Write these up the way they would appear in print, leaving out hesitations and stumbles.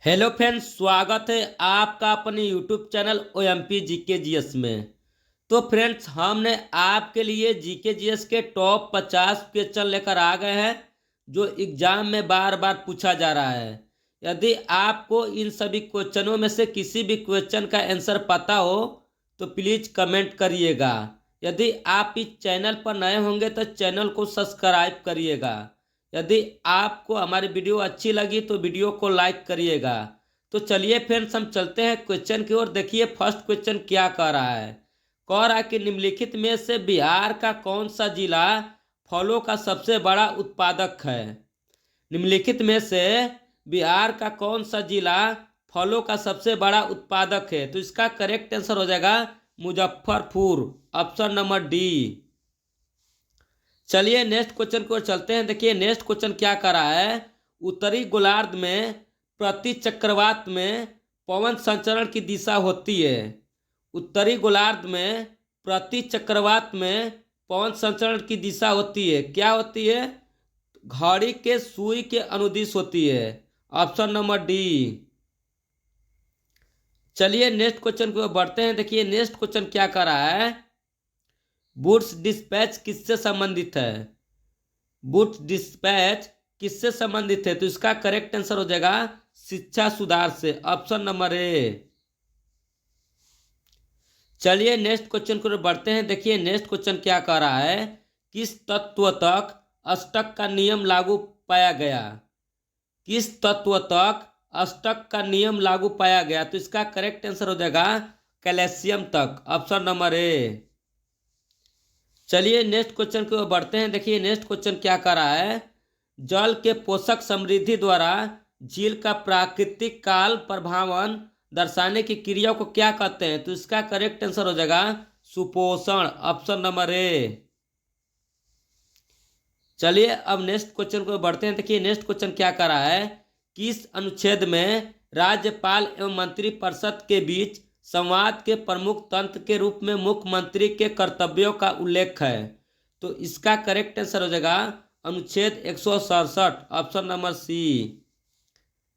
Hello friends, स्वागत है आपका अपने YouTube channel OMP GK GS में। तो फ्रेंड्स, हमने आपके लिए जीके जीएस के टॉप 50 क्वेश्चन लेकर आ गए हैं जो एग्जाम में बार बार पूछा जा रहा है। यदि आपको इन सभी क्वेश्चनों में से किसी भी क्वेश्चन का आंसर पता हो तो प्लीज़ कमेंट करिएगा। यदि आप इस चैनल पर नए होंगे तो चैनल को सब्सक्राइब करिएगा। यदि आपको हमारी वीडियो अच्छी लगी तो वीडियो को लाइक करिएगा। तो चलिए फ्रेंड्स, हम चलते हैं क्वेश्चन की ओर। देखिए फर्स्ट क्वेश्चन क्या कह रहा है। कह रहा है कि निम्नलिखित में से बिहार का कौन सा जिला फलों का सबसे बड़ा उत्पादक है। निम्नलिखित में से बिहार का कौन सा जिला फलों का सबसे बड़ा उत्पादक है। तो इसका करेक्ट आंसर हो जाएगा मुजफ्फरपुर, ऑप्शन नंबर डी। चलिए नेक्स्ट क्वेश्चन की ओर चलते हैं। देखिए नेक्स्ट क्वेश्चन क्या कर रहा है। उत्तरी गोलार्ध में प्रति चक्रवात में पवन संचरण की दिशा होती है। उत्तरी गोलार्ध में प्रति चक्रवात में पवन संचरण की दिशा होती है, क्या होती है? घड़ी के सुई के अनुदिश होती है, ऑप्शन नंबर डी। चलिए नेक्स्ट क्वेश्चन की ओर बढ़ते हैं। देखिए नेक्स्ट क्वेश्चन क्या कर रहा है। वुड्स डिस्पैच किससे संबंधित है। वुड्स डिस्पैच किससे संबंधित है। तो इसका करेक्ट आंसर हो जाएगा शिक्षा सुधार से, ऑप्शन नंबर ए। चलिए नेक्स्ट क्वेश्चन की ओर बढ़ते हैं। देखिए नेक्स्ट क्वेश्चन क्या कह रहा है। किस तत्व तक अष्टक का नियम लागू पाया गया। किस तत्व तक अष्टक का नियम लागू पाया गया। तो इसका करेक्ट आंसर हो जाएगा कैल्शियम तक, ऑप्शन नंबर ए। चलिए नेक्स्ट क्वेश्चन की ओर बढ़ते हैं। देखिए नेक्स्ट क्वेश्चन क्या कर रहा है। जल के पोषक समृद्धि द्वारा झील का प्राकृतिक काल प्रभावन दर्शाने की क्रिया को क्या कहते हैं। तो इसका करेक्ट आंसर हो जाएगा सुपोषण, ऑप्शन नंबर ए। चलिए अब नेक्स्ट क्वेश्चन को बढ़ते हैं। देखिए नेक्स्ट क्वेश्चन क्या कर रहा है। किस अनुच्छेद में राज्यपाल एवं मंत्रिपरिषद के बीच संवाद के प्रमुख तंत्र के रूप में मुख्यमंत्री के कर्तव्यों का उल्लेख है। तो इसका करेक्ट आंसर हो जाएगा अनुच्छेद 167, ऑप्शन नंबर सी।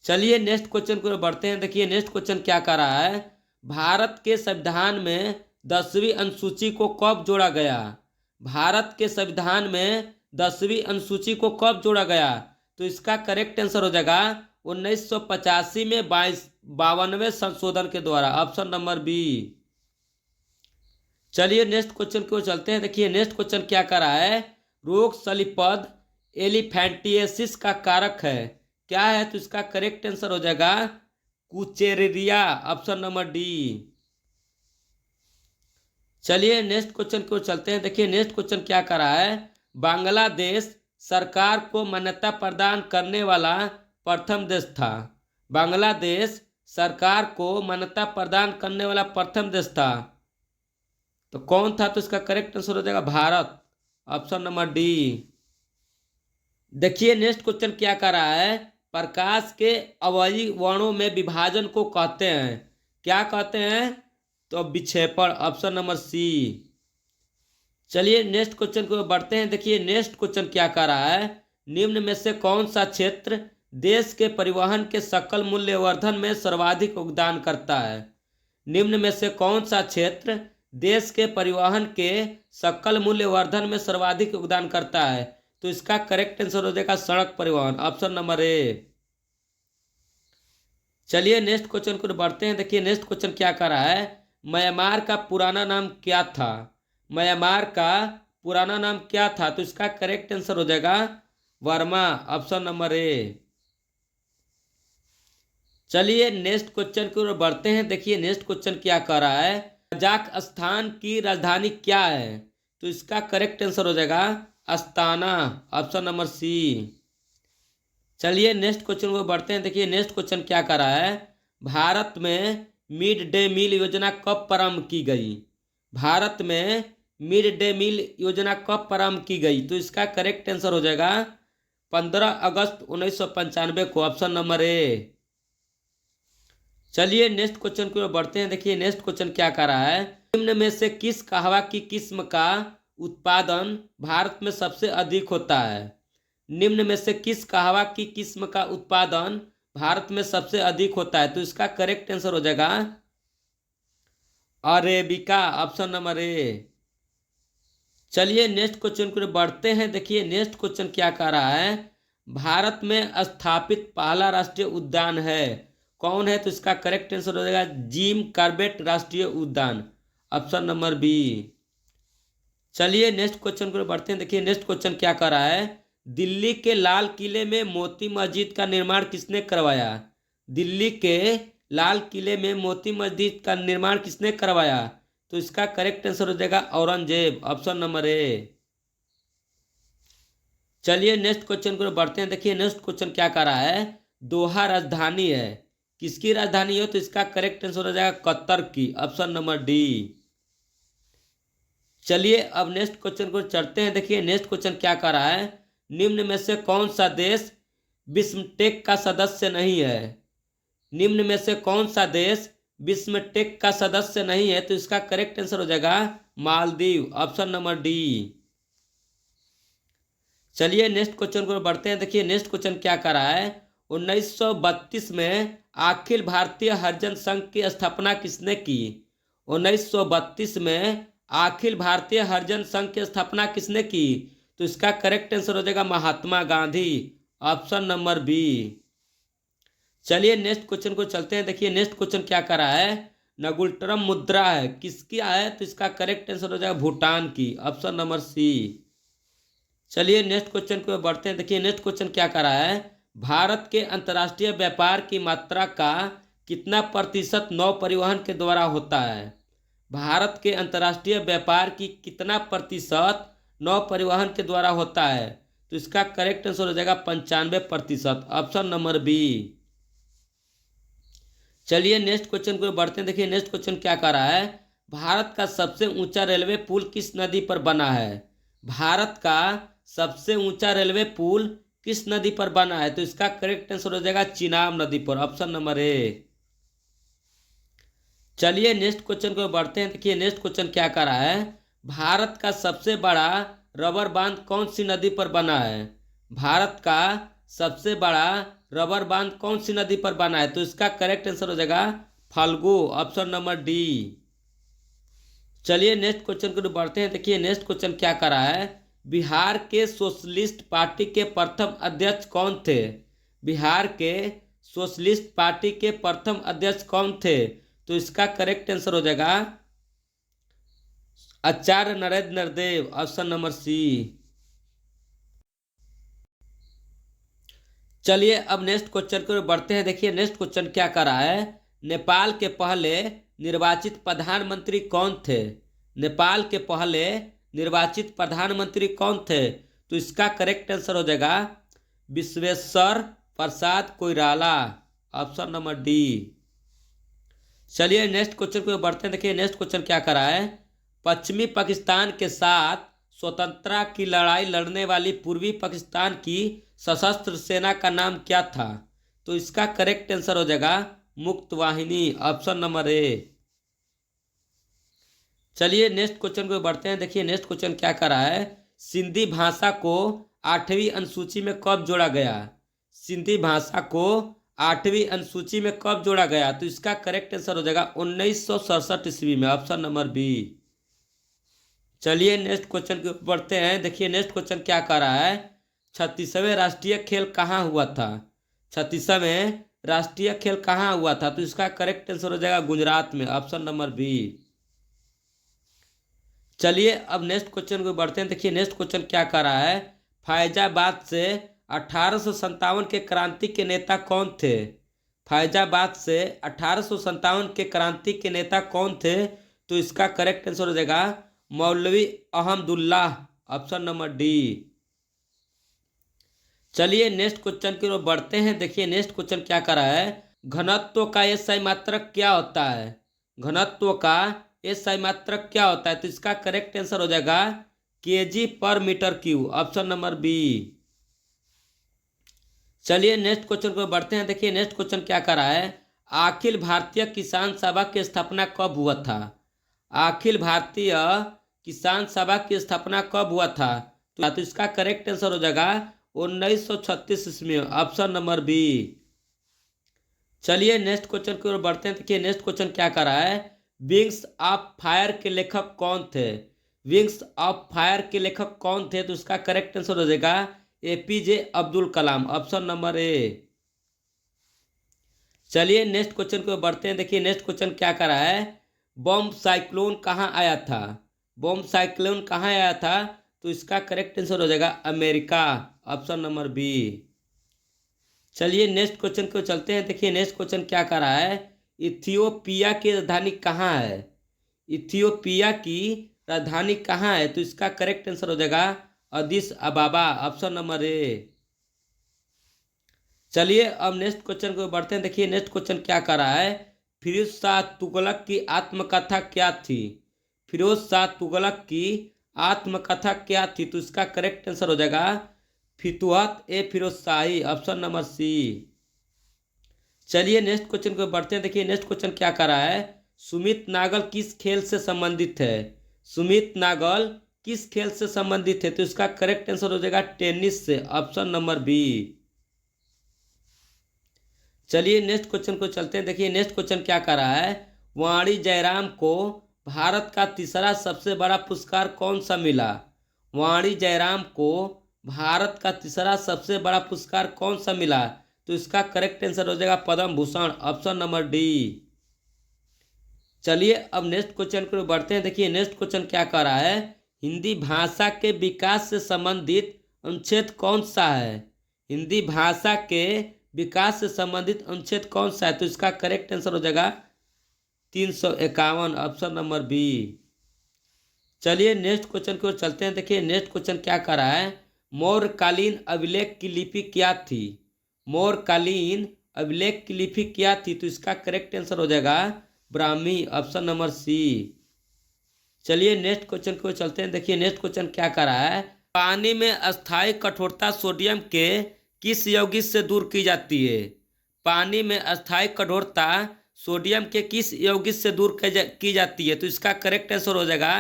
चलिए नेक्स्ट क्वेश्चन की ओर बढ़ते हैं। देखिए नेक्स्ट क्वेश्चन क्या कर रहा है। भारत के संविधान में 10वीं अनुसूची को कब जोड़ा गया। भारत के संविधान में 10वीं अनुसूची को कब जोड़ा गया। तो इसका करेक्ट आंसर हो जाएगा 1985 में 52वें संशोधन के द्वारा, ऑप्शन नंबर बी। चलिए नेक्स्ट क्वेश्चन की ओर चलते हैं। देखिए नेक्स्ट क्वेश्चन क्या कर रहा है। रोग शलीपद एलिफेंटिएसिस का कारक है, क्या है। तो इसका करेक्ट आंसर हो जाएगा कुचेरिया, ऑप्शन नंबर डी। चलिए नेक्स्ट क्वेश्चन की ओर चलते हैं। देखिए नेक्स्ट क्वेश्चन क्या कर रहा है। बांग्लादेश सरकार को मान्यता प्रदान करने वाला प्रथम देश था। बांग्लादेश सरकार को मान्यता प्रदान करने वाला प्रथम देश था, तो कौन था। तो इसका करेक्ट आंसर हो जाएगा भारत, ऑप्शन नंबर डी। देखिए नेक्स्ट क्वेश्चन क्या कर रहा है। प्रकाश के अवयवी वर्णों में विभाजन को कहते हैं, क्या कहते हैं। तो विक्षेपण, ऑप्शन नंबर सी। चलिए नेक्स्ट क्वेश्चन को बढ़ते हैं। देखिए नेक्स्ट क्वेश्चन क्या कर रहा है। निम्न में से कौन सा क्षेत्र देश के परिवहन के सकल मूल्यवर्धन में सर्वाधिक योगदान करता है। निम्न में से कौन सा क्षेत्र देश के परिवहन के सकल मूल्यवर्धन में सर्वाधिक योगदान करता है। तो इसका करेक्ट आंसर हो जाएगा सड़क परिवहन, ऑप्शन नंबर ए। चलिए नेक्स्ट क्वेश्चन को बढ़ते हैं। देखिए नेक्स्ट क्वेश्चन क्या कर रहा है। म्यांमार का पुराना नाम क्या था। म्यांमार का पुराना नाम क्या था। तो इसका करेक्ट आंसर हो जाएगा वर्मा, ऑप्शन नंबर ए। चलिए नेक्स्ट क्वेश्चन की ओर बढ़ते हैं। देखिए नेक्स्ट क्वेश्चन क्या कर रहा है। कजाकिस्तान की राजधानी क्या है। तो इसका करेक्ट आंसर हो जाएगा अस्ताना, ऑप्शन नंबर सी। चलिए नेक्स्ट क्वेश्चन को बढ़ते हैं। देखिए नेक्स्ट क्वेश्चन क्या कर रहा है। भारत में मिड डे मील योजना कब प्रारंभ की गई। भारत में मिड डे मील योजना कब प्रारंभ की गई। तो इसका करेक्ट आंसर हो जाएगा 15 अगस्त 1995 को, ऑप्शन नंबर ए। चलिए नेक्स्ट क्वेश्चन की ओर बढ़ते हैं। देखिए नेक्स्ट क्वेश्चन क्या कर रहा है। निम्न में से किस कहवा की किस्म का उत्पादन भारत में सबसे अधिक होता है। निम्न में से किस कहवा की किस्म का उत्पादन भारत में सबसे अधिक होता है? तो इसका करेक्ट आंसर हो जाएगा अरेबिका, ऑप्शन नंबर ए। चलिए नेक्स्ट क्वेश्चन को बढ़ते हैं। देखिए नेक्स्ट क्वेश्चन क्या कह रहा है, भारत में स्थापित पहला राष्ट्रीय उद्यान है, कौन है? तो इसका करेक्ट आंसर हो जाएगा जिम कॉर्बेट राष्ट्रीय उद्यान, ऑप्शन नंबर बी। चलिए नेक्स्ट क्वेश्चन को बढ़ते हैं। देखिए नेक्स्ट क्वेश्चन क्या कर रहा है, दिल्ली के लाल किले में मोती मस्जिद का निर्माण किसने करवाया? दिल्ली के लाल किले में मोती मस्जिद का निर्माण किसने करवाया? तो इसका करेक्ट आंसर हो जाएगा औरंगजेब, ऑप्शन नंबर ए। चलिए नेक्स्ट क्वेश्चन को बढ़ते हैं। देखिए नेक्स्ट क्वेश्चन क्या कर रहा है, दोहा राजधानी है, किसकी राजधानी है? तो इसका करेक्ट आंसर हो जाएगा कतर की, ऑप्शन नंबर डी। चलिए अब नेक्स्ट क्वेश्चन को चढ़ते हैं। देखिए नेक्स्ट क्वेश्चन क्या कर रहा है, निम्न में से कौन सा देश बिस्मटेक का सदस्य नहीं है? निम्न में से कौन सा देश बिस्मटेक का सदस्य नहीं है? तो इसका करेक्ट आंसर हो जाएगा मालदीव, ऑप्शन नंबर डी। चलिए नेक्स्ट क्वेश्चन को बढ़ते हैं। देखिए नेक्स्ट क्वेश्चन क्या कर रहा है, 1932 में अखिल भारतीय हरिजन संघ की स्थापना किसने की? 1932 में अखिल भारतीय हरिजन संघ की स्थापना किसने की? तो इसका करेक्ट आंसर हो जाएगा Mahatma Gandhi, option number B. चलिए नेक्स्ट क्वेश्चन को चलते हैं। देखिए नेक्स्ट क्वेश्चन क्या कर रहा है, नगुल्ट्रम मुद्रा है, किसकी है? तो इसका करेक्ट आंसर हो जाएगा भूटान की, ऑप्शन नंबर सी। चलिए नेक्स्ट क्वेश्चन को बढ़ते हैं। देखिए नेक्स्ट क्वेश्चन क्या कर रहा है, भारत के अंतर्राष्ट्रीय व्यापार की मात्रा का कितना प्रतिशत नौ परिवहन के द्वारा होता है? भारत के अंतर्राष्ट्रीय व्यापार की कितना प्रतिशत नौ परिवहन के द्वारा होता है? तो इसका करेक्ट आंसर हो जाएगा 95%, ऑप्शन नंबर बी। चलिए नेक्स्ट क्वेश्चन को बढ़ते हैं। देखिए नेक्स्ट क्वेश्चन क्या कर रहा है, भारत का सबसे ऊंचा रेलवे पुल किस नदी पर बना है? भारत का सबसे ऊंचा रेलवे पुल किस नदी पर बना है? तो इसका करेक्ट आंसर हो जाएगा चिनाब नदी पर, ऑप्शन नंबर ए। चलिए नेक्स्ट क्वेश्चन को बढ़ते हैं। देखिए नेक्स्ट क्वेश्चन क्या कर रहा है, भारत का सबसे बड़ा रबर बांध कौन सी नदी पर बना है? भारत का सबसे बड़ा रबर बांध कौन सी नदी पर बना है? तो इसका करेक्ट आंसर हो जाएगा फाल्गु, ऑप्शन नंबर डी। चलिए नेक्स्ट क्वेश्चन को बढ़ते हैं। देखिए नेक्स्ट क्वेश्चन क्या कर रहा है, बिहार के सोशलिस्ट पार्टी के प्रथम अध्यक्ष कौन थे? बिहार के सोशलिस्ट पार्टी के प्रथम अध्यक्ष कौन थे? तो इसका करेक्ट आंसर हो जाएगा आचार्य नरेंद्र देव, ऑप्शन नंबर सी। चलिए अब नेक्स्ट क्वेश्चन को बढ़ते हैं। देखिए नेक्स्ट क्वेश्चन क्या कर रहा है, नेपाल के पहले निर्वाचित प्रधानमंत्री कौन थे? नेपाल के पहले निर्वाचित प्रधानमंत्री कौन थे? तो इसका करेक्ट आंसर हो जाएगा विश्वेश्वर प्रसाद कोइराला, ऑप्शन नंबर डी। चलिए नेक्स्ट क्वेश्चन को बढ़ते हैं। देखिए नेक्स्ट क्वेश्चन क्या कर रहा है, पश्चिमी पाकिस्तान के साथ स्वतंत्रता की लड़ाई लड़ने वाली पूर्वी पाकिस्तान की सशस्त्र सेना का नाम क्या था? तो इसका करेक्ट आंसर हो जाएगा मुक्त वाहिनी, ऑप्शन नंबर ए। चलिए नेक्स्ट क्वेश्चन को बढ़ते हैं। देखिए नेक्स्ट क्वेश्चन क्या कर रहा है, सिंधी भाषा को 8वीं अनुसूची में कब जोड़ा गया? सिंधी भाषा को 8वीं अनुसूची में कब जोड़ा गया? तो इसका करेक्ट आंसर हो जाएगा 1967 ईस्वी में, ऑप्शन नंबर बी। चलिए नेक्स्ट क्वेश्चन को बढ़ते हैं। देखिए नेक्स्ट क्वेश्चन क्या कर रहा है, 36वें राष्ट्रीय खेल कहाँ हुआ था? 36वें राष्ट्रीय खेल कहाँ हुआ था? तो इसका करेक्ट आंसर हो जाएगा गुजरात में, ऑप्शन नंबर बी। चलिए अब नेक्स्ट क्वेश्चन को बढ़ते हैं। देखिए नेक्स्ट क्वेश्चन क्या कर रहा है, फैजाबाद से 1857 के क्रांति के नेता कौन थे? फैजाबाद से 1857 के क्रांति के नेता कौन थे? तो इसका करेक्ट आंसर हो जाएगा मौलवी अहमदुल्लाह, ऑप्शन नंबर डी। चलिए नेक्स्ट क्वेश्चन की ओर बढ़ते हैं। देखिए नेक्स्ट क्वेश्चन क्या कर रहा है, घनत्व का एसआई मात्रक क्या होता है? घनत्व का एसआई मात्रक क्या होता है? तो इसका करेक्ट आंसर हो जाएगा KG per metre cube, option number B. चलिए नेक्स्ट क्वेश्चन को बढ़ते हैं। देखिए नेक्स्ट क्वेश्चन क्या कर रहा है, अखिल भारतीय किसान सभा की स्थापना कब हुआ था? अखिल भारतीय किसान सभा की स्थापना कब हुआ था? तो इसका करेक्ट आंसर हो जाएगा 1936 ईस्वी में, ऑप्शन नंबर बी। चलिए नेक्स्ट क्वेश्चन की ओर बढ़ते हैं। देखिए नेक्स्ट क्वेश्चन क्या कर रहा है, विंग्स ऑफ फायर के लेखक कौन थे। विंग्स ऑफ फायर के लेखक कौन थे, तो इसका करेक्ट आंसर हो जाएगा APJ Abdul Kalam, option number A. चलिए नेक्स्ट क्वेश्चन की ओर बढ़ते हैं। देखिए नेक्स्ट क्वेश्चन क्या कर रहा है, बॉम्ब साइक्लोन कहाँ आया था। बॉम्ब साइक्लोन कहाँ आया था, तो इसका करेक्ट आंसर हो जाएगा अमेरिका, ऑप्शन नंबर बी। चलिए नेक्स्ट क्वेश्चन को चलते हैं। देखिए नेक्स्ट क्वेश्चन क्या कर रहा है, इथियोपिया की राजधानी कहाँ है। इथियोपिया की राजधानी कहाँ है, तो इसका करेक्ट आंसर हो जाएगा अदिस अबाबा, ऑप्शन नंबर ए। चलिए अब नेक्स्ट क्वेश्चन को बढ़ते हैं। देखिए नेक्स्ट क्वेश्चन क्या कर रहा है, फिरोज शाह तुगलक की आत्मकथा क्या थी। फिरोज शाह तुगलक की आत्मकथा क्या थी, तो इसका करेक्ट आंसर हो जाएगा फितुहत ए फिरोज शाही, ऑप्शन नंबर सी। चलिए नेक्स्ट क्वेश्चन को बढ़ते हैं। देखिए नेक्स्ट क्वेश्चन क्या कर रहा है, सुमित नागल किस खेल से संबंधित है। सुमित नागल किस खेल से संबंधित है, तो इसका करेक्ट आंसर हो जाएगा टेनिस से, ऑप्शन नंबर बी। चलिए नेक्स्ट क्वेश्चन को चलते हैं। देखिए नेक्स्ट क्वेश्चन क्या कर रहा है, वाणी जयराम को भारत का तीसरा सबसे बड़ा पुरस्कार कौन सा मिला। वाणी जयराम को भारत का तीसरा सबसे बड़ा पुरस्कार कौन सा मिला, तो इसका करेक्ट आंसर हो जाएगा Padma Bhushan, option number D. चलिए अब नेक्स्ट क्वेश्चन को बढ़ते हैं। देखिए नेक्स्ट क्वेश्चन क्या कर रहा है, हिंदी भाषा के विकास से संबंधित अनुच्छेद कौन सा है। हिंदी भाषा के विकास से संबंधित अनुच्छेद कौन सा है, तो इसका करेक्ट आंसर हो जाएगा 351, ऑप्शन नंबर बी। चलिए नेक्स्ट क्वेश्चन की ओर चलते हैं। देखिए नेक्स्ट क्वेश्चन क्या कर रहा है, मौर्यकालीन अभिलेख की लिपि क्या थी। मौर्यकालीन अभिलेख की लिपि क्या थी, तो इसका करेक्ट आंसर हो जाएगा ब्राह्मी, ऑप्शन नंबर सी। चलिए नेक्स्ट क्वेश्चन की ओर चलते हैं। देखिए नेक्स्ट क्वेश्चन क्या कर रहा है, पानी में अस्थायी कठोरता सोडियम के किस यौगिक से दूर की जाती है। पानी में अस्थायी कठोरता सोडियम के किस यौगिक से दूर की जाती है, तो इसका करेक्ट आंसर हो जाएगा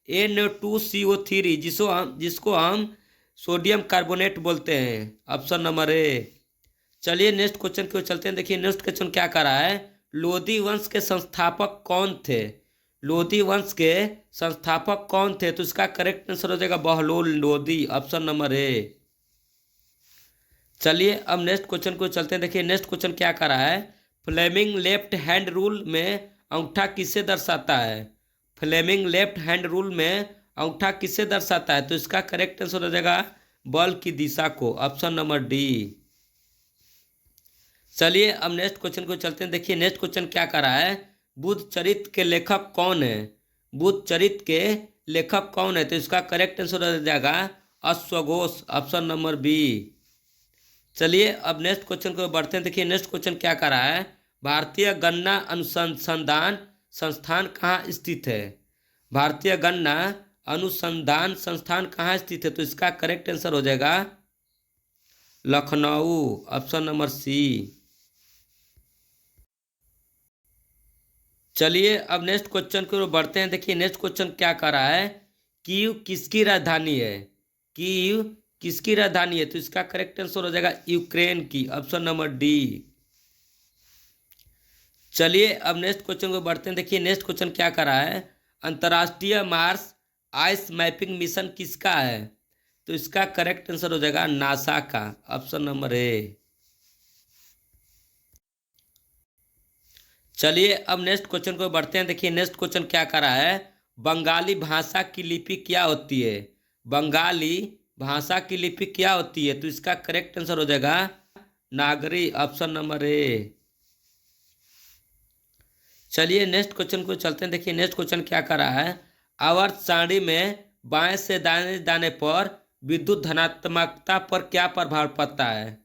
Na2CO3, जिसको हम सोडियम कार्बोनेट बोलते हैं, ऑप्शन नंबर ए। चलिए नेक्स्ट क्वेश्चन की ओर चलते हैं। देखिए नेक्स्ट क्वेश्चन क्या कर रहा है, लोधी वंश के संस्थापक कौन थे। लोधी वंश के संस्थापक कौन थे, तो इसका करेक्ट आंसर हो जाएगा Bahlol Lodhi, option number A. चलिए अब नेक्स्ट क्वेश्चन को चलते हैं। देखिए नेक्स्ट क्वेश्चन क्या कर रहा है, फ्लेमिंग लेफ्ट हैंड रूल में अंगूठा किसे दर्शाता है। फ्लेमिंग लेफ्ट हैंड रूल में अंगूठा किसे दर्शाता है, तो इसका करेक्ट आंसर हो जाएगा बल की दिशा को, ऑप्शन नंबर डी। चलिए अब नेक्स्ट क्वेश्चन को चलते हैं। देखिए नेक्स्ट क्वेश्चन क्या कर रहा है, बुद्ध चरित्र के लेखक कौन है। बुद्ध चरित्र के लेखक कौन है, तो इसका करेक्ट आंसर हो जाएगा अश्वघोष, ऑप्शन नंबर बी। चलिए अब नेक्स्ट क्वेश्चन को बढ़ते हैं। देखिए नेक्स्ट क्वेश्चन क्या कर रहा है, भारतीय गन्ना अनुसंधान संस्थान कहाँ स्थित है। भारतीय गन्ना अनुसंधान संस्थान कहाँ स्थित है, तो इसका करेक्ट आंसर हो जाएगा लखनऊ, ऑप्शन नंबर सी। चलिए अब नेक्स्ट क्वेश्चन की ओर बढ़ते हैं। देखिए नेक्स्ट क्वेश्चन क्या कर रहा है, कीव किसकी राजधानी है। कीव किसकी राजधानी है, तो इसका करेक्ट आंसर हो जाएगा यूक्रेन की, ऑप्शन नंबर डी। चलिए अब नेक्स्ट क्वेश्चन को बढ़ते हैं। देखिए नेक्स्ट क्वेश्चन क्या कर रहा है, अंतर्राष्ट्रीय मार्स आइस मैपिंग मिशन किसका है, तो इसका करेक्ट आंसर हो जाएगा नासा का, ऑप्शन नंबर ए। चलिए अब नेक्स्ट क्वेश्चन को बढ़ते हैं। देखिए नेक्स्ट क्वेश्चन क्या कर रहा है, बंगाली भाषा की लिपि क्या होती है। बंगाली भाषा की लिपि क्या होती है, तो इसका करेक्ट आंसर हो जाएगा नागरी, ऑप्शन नंबर ए। चलिए नेक्स्ट क्वेश्चन को चलते हैं। देखिए नेक्स्ट क्वेश्चन क्या कर रहा है, आवर्त सारणी में बाएं से दाएं जाने पर विद्युत धनात्मकता पर क्या प्रभाव पड़ता है।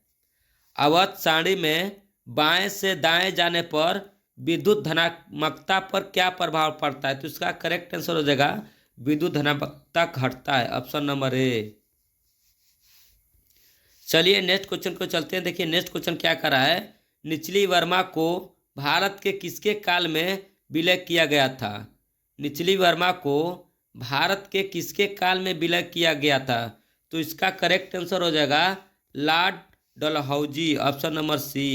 आवर्त सारणी में बाएं से दाएं जाने पर विद्युत धनात्मकता पर क्या प्रभाव पड़ता है, तो इसका करेक्ट आंसर हो जाएगा विद्युत धनात्मकता घटता है, ऑप्शन नंबर ए। चलिए नेक्स्ट क्वेश्चन को चलते हैं। देखिए नेक्स्ट क्वेश्चन क्या कर रहा है, निचली वर्मा को भारत के किसके काल में विलय किया गया था। निचली वर्मा को भारत के किसके काल में विलय किया गया था, तो इसका करेक्ट आंसर हो जाएगा लॉर्ड डलहौजी, ऑप्शन नंबर सी।